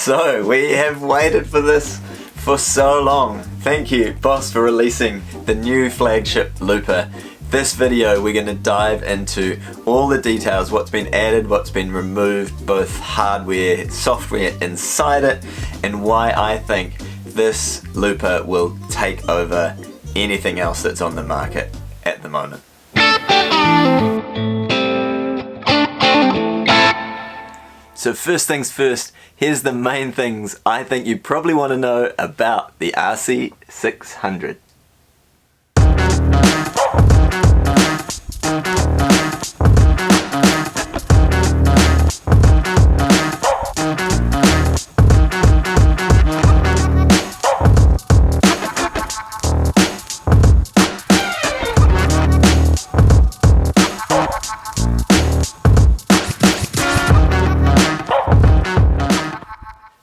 So we have waited for this for so long. Thank you, Boss, for releasing the new flagship looper. This video we're going to dive into all the details, what's been added, what's been removed, both hardware, software inside it, and why I think this looper will take over anything else that's on the market at the moment. So first things first, here's the main things I think you probably want to know about the RC600.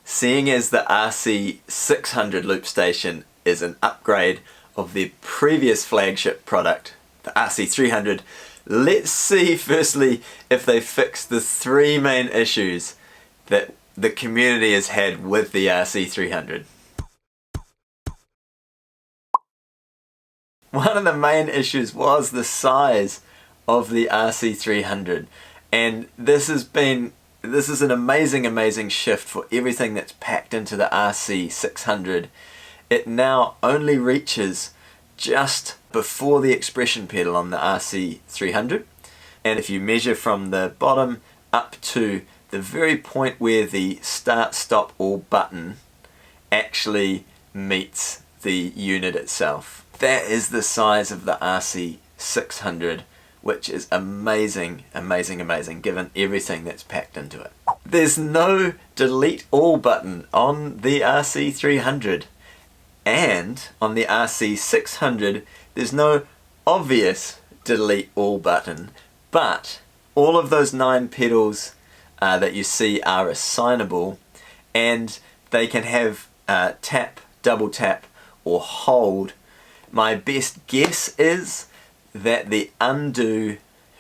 Seeing as the RC600 Loopstation is an upgrade of the previous flagship product, the RC300, let's see firstly if they fix the three main issues that the community has had with the RC300. One of the main issues was the size of the RC300, and this is an amazing shift for everything that's packed into the RC600. It now only reaches just before the expression pedal on the RC300, and if you measure from the bottom up to the very point where the start, stop, all button actually meets the unit itself. That is the size of the RC600, which is amazing given everything that's packed into it. There's no delete all button on the RC300, and on the RC600 there's no obvious delete all button, but all of those 9 pedals that you see are assignable, and they can have tap, double tap, or hold. My best guess is that the undo,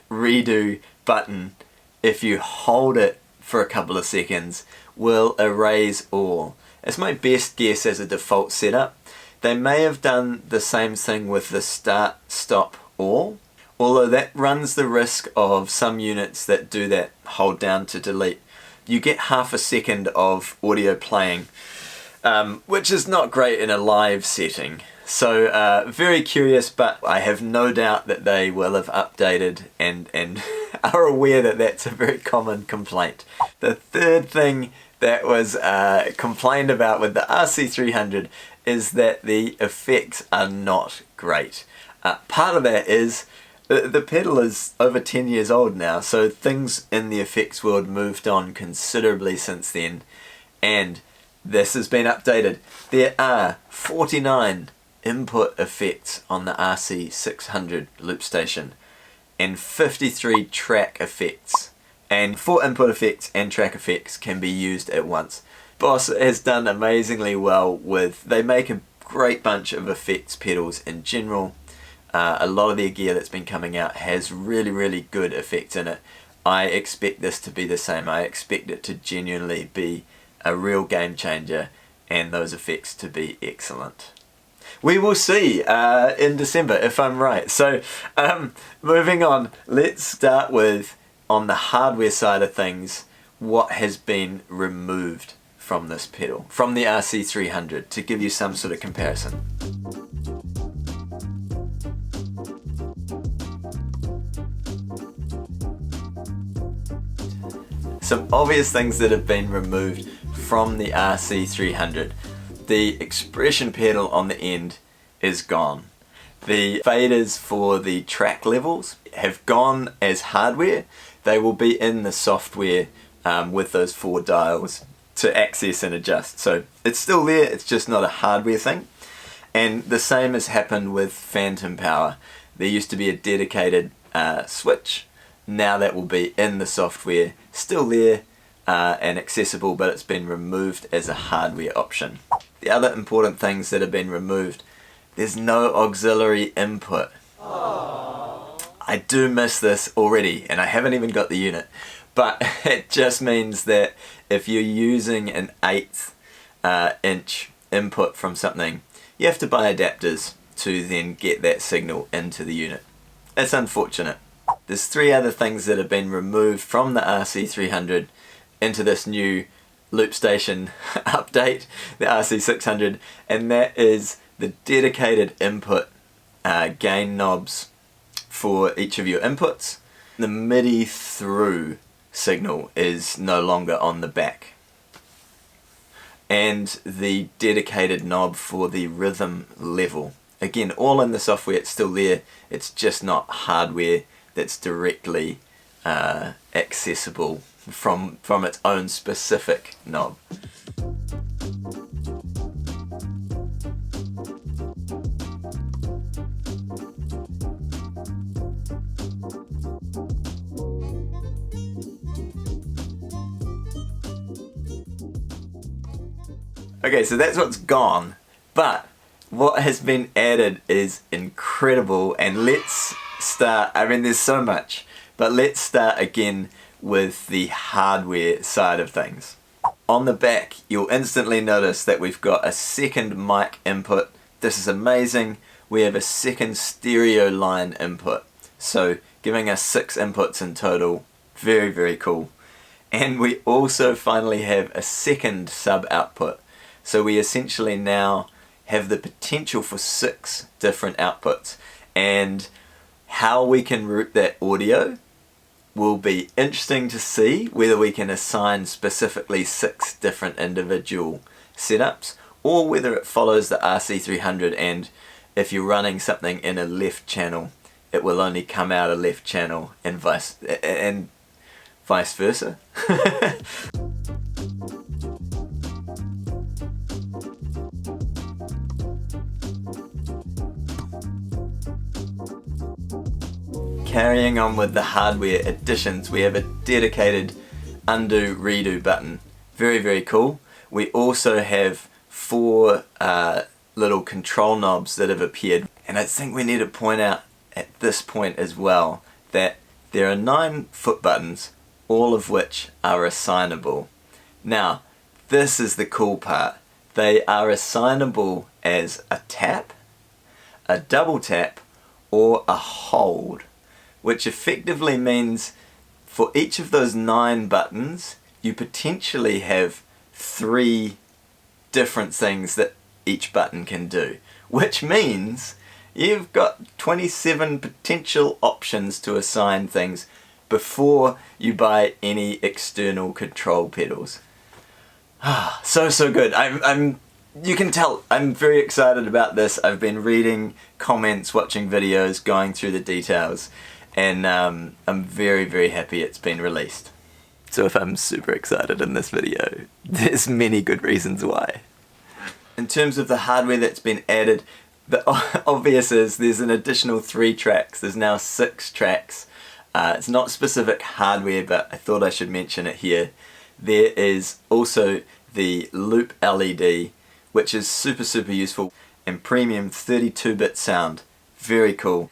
redo button, if you hold it for a couple of seconds, will erase all. It's my best guess as a default setup. They may have done the same thing with the start, stop, all, although that runs the risk of some units that do that hold down to delete. You get half a second of audio playing, which is not great in a live setting. So very curious, but I have no doubt that they will have updated and are aware that that's a very common complaint. The third thing that was complained about with the RC300 is that the effects are not great. Part of that is the pedal is over 10 years old now, so things in the effects world moved on considerably since then, and this has been updated. There are 49 input effects on the RC600 Loopstation and 53 track effects, and 4 input effects and track effects can be used at once. Boss has done amazingly well with, they make a great bunch of effects pedals in general. A lot of their gear that's been coming out has really good effects in it. I expect this to be the same. I expect it to genuinely be a real game changer and those effects to be excellent. We will see in December if I'm right. So moving on, let's start with, on the hardware side of things, what has been removed from this pedal, from the RC300, to give you some sort of comparison. Some obvious things that have been removed from the RC300. The expression pedal on the end is gone. The faders for the track levels have gone as hardware. They will be in the software with those 4 dials to access and adjust. So it's still there, it's just not a hardware thing. And the same has happened with phantom power. There used to be a dedicated switch. Now that will be in the software, still there and accessible, but it's been removed as a hardware option. The other important things that have been removed, there's no auxiliary input. Aww. I do miss this already, and I haven't even got the unit, but it just means that if you're using an 1/8 inch input from something, you have to buy adapters to then get that signal into the unit. It's unfortunate. There's 3 other things that have been removed from the RC300 into this new Loopstation update, the RC600, and that is the dedicated input gain knobs for each of your inputs. The MIDI through signal is no longer on the back. And the dedicated knob for the rhythm level. Again, all in the software, it's still there, it's just not hardware that's directly accessible from its own specific knob. Okay, so that's what's gone, but what has been added is incredible, and let's start, I mean there's so much, but let's start again with the hardware side of things. On the back, you'll instantly notice that we've got a second mic input. This is amazing. We have a second stereo line input, so giving us 6 inputs in total. Very, very cool. And we also finally have a second sub output. So we essentially now have the potential for 6 different outputs, and how we can route that audio will be interesting to see, whether we can assign specifically 6 different individual setups, or whether it follows the RC300, and if you're running something in a left channel, it will only come out a left channel, and vice versa. Carrying on with the hardware additions, we have a dedicated undo redo button. Very, very cool. We also have 4 little control knobs that have appeared, and I think we need to point out at this point as well that there are 9 foot buttons, all of which are assignable. Now, this is the cool part. They are assignable as a tap, a double tap, or a hold, which effectively means for each of those 9 buttons, you potentially have 3 different things that each button can do, which means you've got 27 potential options to assign things before you buy any external control pedals. So good. You can tell I'm very excited about this. I've been reading comments, watching videos, going through the details, and I'm very, very happy it's been released. So if I'm super excited in this video, there's many good reasons why. In terms of the hardware that's been added, the obvious is there's an additional 3 tracks. There's now 6 tracks. It's not specific hardware, but I thought I should mention it here. There is also the loop LED, which is super useful, and premium 32-bit sound. Very cool.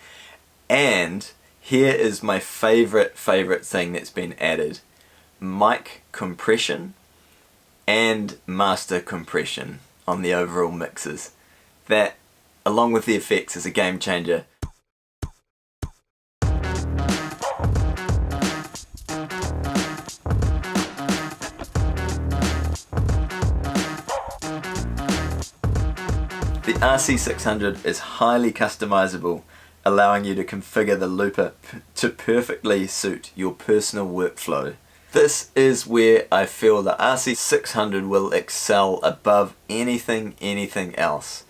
And here is my favorite thing that's been added. Mic compression and master compression on the overall mixes. That, along with the effects, is a game changer. The RC600 is highly customizable, allowing you to configure the looper to perfectly suit your personal workflow. This is where I feel the RC600 will excel above anything else.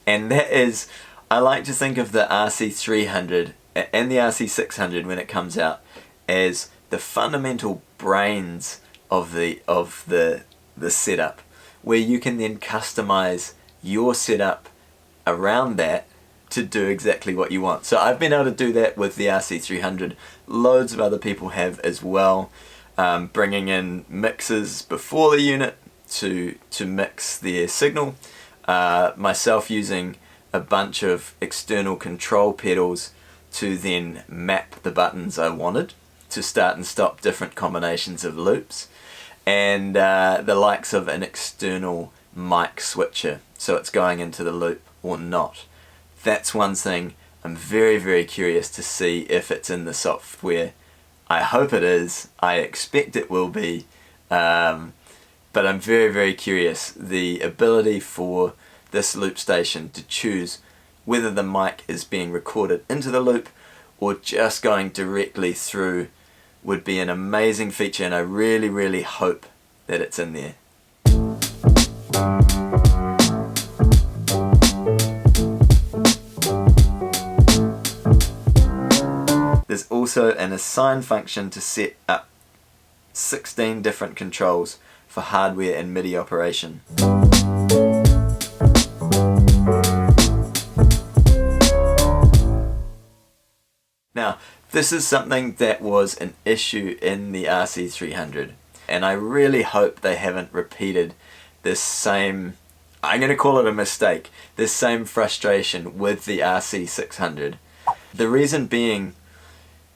And that is, I like to think of the RC300 and the RC600 when it comes out as the fundamental brains of the setup, where you can then customize your setup around that to do exactly what you want. So I've been able to do that with the RC300. Loads of other people have as well, bringing in mixers before the unit to mix their signal. Myself using a bunch of external control pedals to then map the buttons I wanted to start and stop different combinations of loops, and the likes of an external mic switcher, so it's going into the loop or not. That's one thing I'm very, very curious to see if it's in the software. I hope it is, I expect it will be, but I'm very, very curious. The ability for this Loopstation to choose whether the mic is being recorded into the loop or just going directly through would be an amazing feature, and I really, really hope that it's in there. There's also an assign function to set up 16 different controls for hardware and MIDI operation. Now, this is something that was an issue in the RC300, and I really hope they haven't repeated this same, I'm going to call it a mistake, this same frustration with the RC600. The reason being,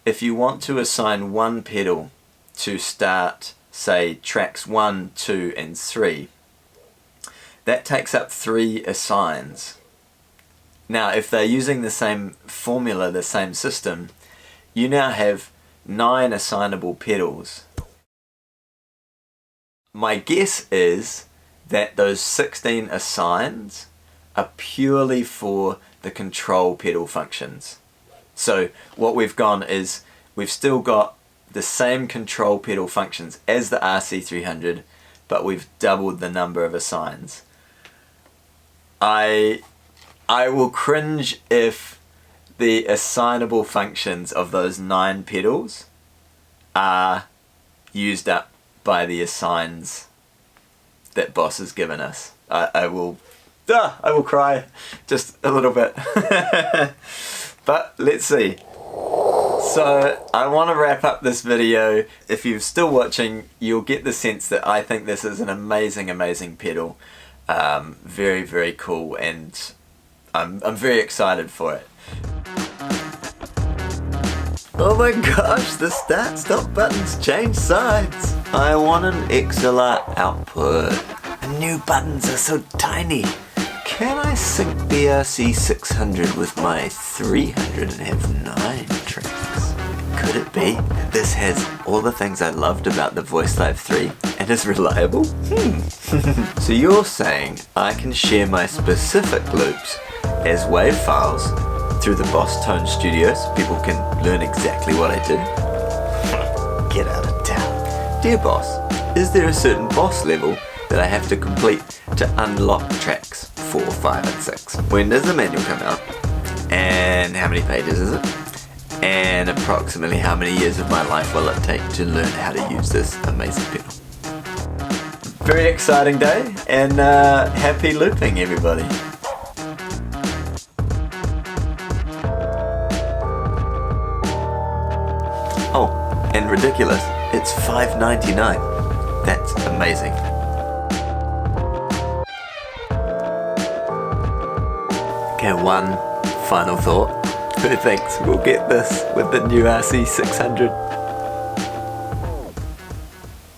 if you want to assign one pedal to start, say, tracks 1, 2 and 3, that takes up 3 assigns. Now, if they're using the same formula, the same system, you now have 9 assignable pedals. My guess is that those 16 assigns are purely for the control pedal functions. So what we've gone is we've still got the same control pedal functions as the RC300, but we've doubled the number of assigns. I will cringe if the assignable functions of those 9 pedals are used up by the assigns that Boss has given us. I will cry just a little bit. But let's see. So I want to wrap up this video. If you're still watching, you'll get the sense that I think this is an amazing, amazing pedal. Very, very cool, and I'm very excited for it. Oh my gosh, the start stop buttons change sides. I want an XLR output. The new buttons are so tiny. Can I sync the RC600 with my 300 and have 9 tracks? Could it be that this has all the things I loved about the VoiceLive 3 and is reliable? So you're saying I can share my specific loops as WAV files through the Boss Tone Studio so people can learn exactly what I do? Get out of town. Dear Boss, is there a certain Boss level that I have to complete to unlock tracks 4, 5 and 6? When does the manual come out? And how many pages is it? And approximately how many years of my life will it take to learn how to use this amazing pedal? Very exciting day, and happy looping, everybody. Oh, and ridiculous, it's $5.99. That's amazing. Okay, one final thought. Who thinks we'll get this with the new RC600?